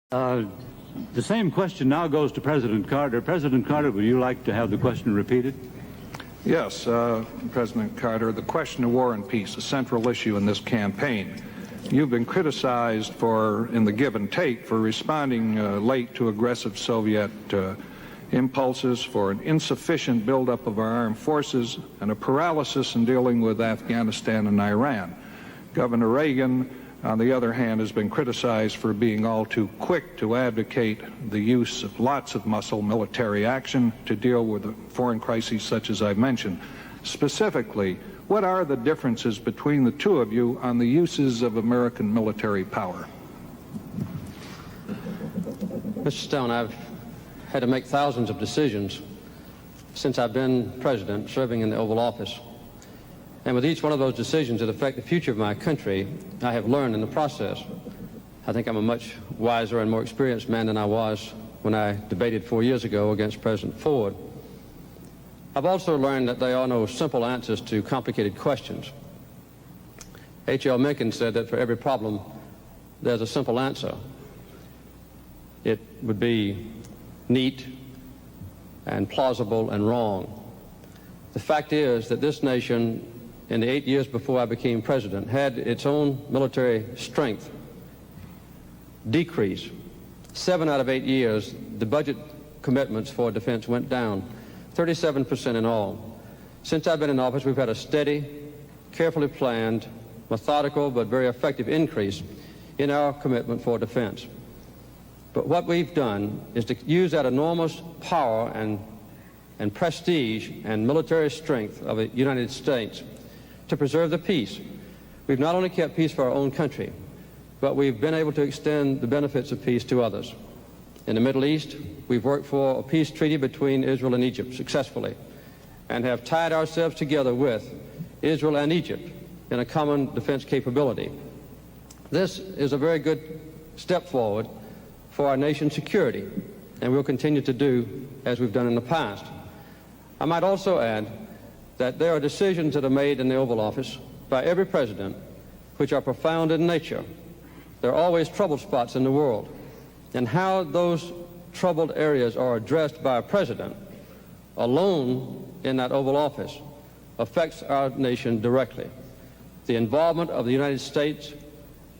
The same question now goes to President Carter. President Carter, would you like to have the question repeated? Yes, President Carter, the question of war and peace, a central issue in this campaign. You've been criticized for, in the give and take, for responding late to aggressive Soviet impulses, for an insufficient buildup of our armed forces, and a paralysis in dealing with Afghanistan and Iran. Governor Reagan, on the other hand, has been criticized for being all too quick to advocate the use of lots of muscle military action to deal with foreign crises such as I've mentioned. Specifically, what are the differences between the two of you on the uses of American military power? Mr. Stone, I've had to make thousands of decisions since I've been president, serving in the Oval Office. And with each one of those decisions that affect the future of my country, I have learned in the process. I think I'm a much wiser and more experienced man than I was when I debated 4 years ago against President Ford. I've also learned that there are no simple answers to complicated questions. H.L. Mencken said that for every problem, there's a simple answer. It would be neat and plausible and wrong. The fact is that this nation, in the 8 years before I became president, had its own military strength decrease. 7 out of 8 years, the budget commitments for defense went down, 37% in all. Since I've been in office, we've had a steady, carefully planned, methodical, but very effective increase in our commitment for defense. But what we've done is to use that enormous power and prestige and military strength of the United States to preserve the peace. We've not only kept peace for our own country, but we've been able to extend the benefits of peace to others. In the Middle East, we've worked for a peace treaty between Israel and Egypt successfully, and have tied ourselves together with Israel and Egypt in a common defense capability. This is a very good step forward for our nation's security, and we'll continue to do as we've done in the past. I might also add that there are decisions that are made in the Oval Office by every president which are profound in nature. There are always troubled spots in the world, and how those troubled areas are addressed by a president alone in that Oval Office affects our nation directly. The involvement of the United States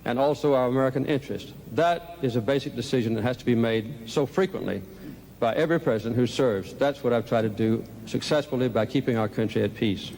and also our American interest, that is a basic decision that has to be made so frequently by every president who serves. That's what I've tried to do successfully by keeping our country at peace.